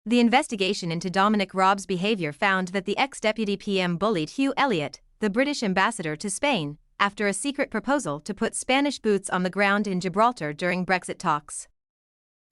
The investigation into Dominic Raab's behaviour found that the ex-Deputy PM bullied Hugh Elliott, the British ambassador to Spain, after a secret proposal to put Spanish boots on the ground in Gibraltar during Brexit talks.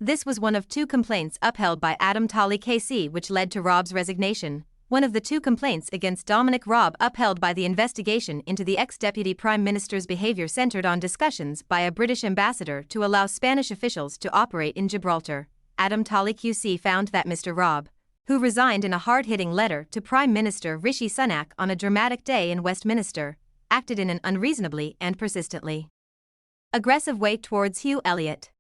This was one of two complaints upheld by Adam Tolley KC which led to Raab's resignation. One of the two complaints against Dominic Raab upheld by the investigation into the ex-Deputy Prime Minister's behaviour centred on discussions by a British ambassador to allow Spanish officials to operate in Gibraltar. Adam Tolley KC found that Mr. Raab, who resigned in a hard-hitting letter to Prime Minister Rishi Sunak on a dramatic day in Westminster, acted in an unreasonably and persistently aggressive way towards Hugh Elliott,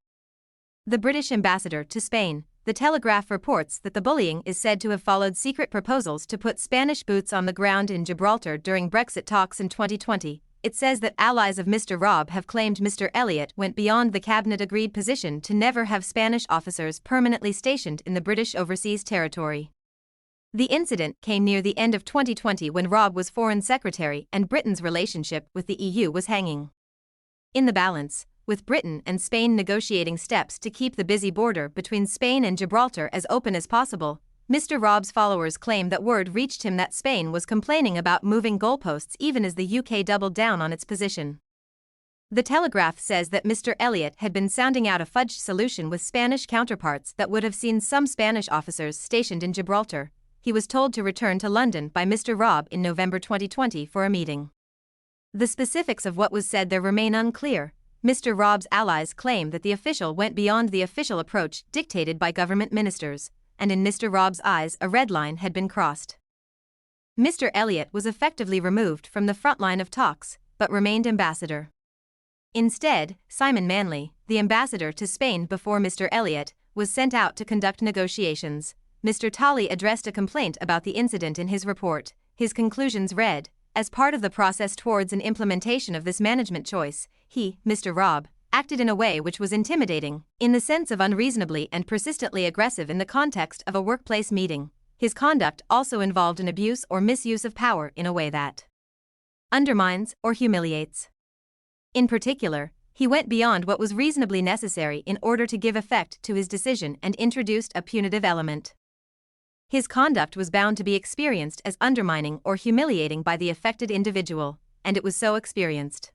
the British ambassador to Spain. The Telegraph reports that the bullying is said to have followed secret proposals to put Spanish boots on the ground in Gibraltar during Brexit talks in 2020. It says that allies of Mr. Raab have claimed Mr. Elliott went beyond the cabinet-agreed position to never have Spanish officers permanently stationed in the British overseas territory. The incident came near the end of 2020 when Raab was Foreign Secretary and Britain's relationship with the EU was hanging in the balance, with Britain and Spain negotiating steps to keep the busy border between Spain and Gibraltar as open as possible. Mr. Raab's followers claim that word reached him that Spain was complaining about moving goalposts even as the UK doubled down on its position. The Telegraph says that Mr. Elliott had been sounding out a fudged solution with Spanish counterparts that would have seen some Spanish officers stationed in Gibraltar. He was told to return to London by Mr. Raab in November 2020 for a meeting. The specifics of what was said there remain unclear. Mr. Raab's allies claim that the official went beyond the official approach dictated by government ministers, and in Mr. Raab's eyes a red line had been crossed. Mr. Elliott was effectively removed from the front line of talks, but remained ambassador. Instead, Simon Manley, the ambassador to Spain before Mr. Elliott, was sent out to conduct negotiations. Mr. Tolley addressed a complaint about the incident in his report. His conclusions read, "As part of the process towards an implementation of this management choice, he, Mr. Raab, acted in a way which was intimidating, in the sense of unreasonably and persistently aggressive in the context of a workplace meeting. His conduct also involved an abuse or misuse of power in a way that undermines or humiliates. In particular, he went beyond what was reasonably necessary in order to give effect to his decision and introduced a punitive element. His conduct was bound to be experienced as undermining or humiliating by the affected individual, and it was so experienced.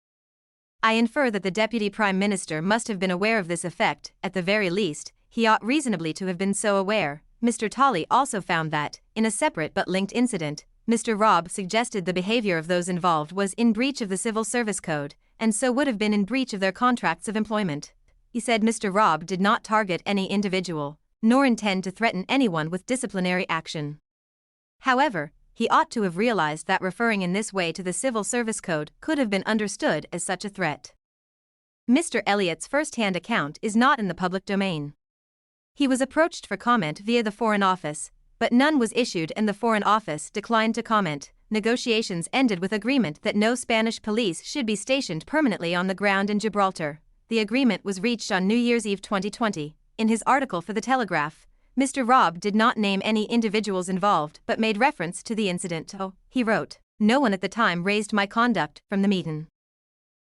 I infer that the Deputy Prime Minister must have been aware of this effect. At the very least, he ought reasonably to have been so aware." Mr. Tolley also found that, in a separate but linked incident, Mr. Raab suggested the behaviour of those involved was in breach of the Civil Service Code, and so would have been in breach of their contracts of employment. He said Mr. Raab did not target any individual, nor intend to threaten anyone with disciplinary action. However, he ought to have realized that referring in this way to the Civil Service Code could have been understood as such a threat. Mr. Elliott's first-hand account is not in the public domain. He was approached for comment via the Foreign Office, but none was issued and the Foreign Office declined to comment. Negotiations ended with agreement that no Spanish police should be stationed permanently on the ground in Gibraltar. The agreement was reached on New Year's Eve 2020. In his article for The Telegraph, Mr. Raab did not name any individuals involved but made reference to the incident. He wrote, "No one at the time raised my conduct from the meeting.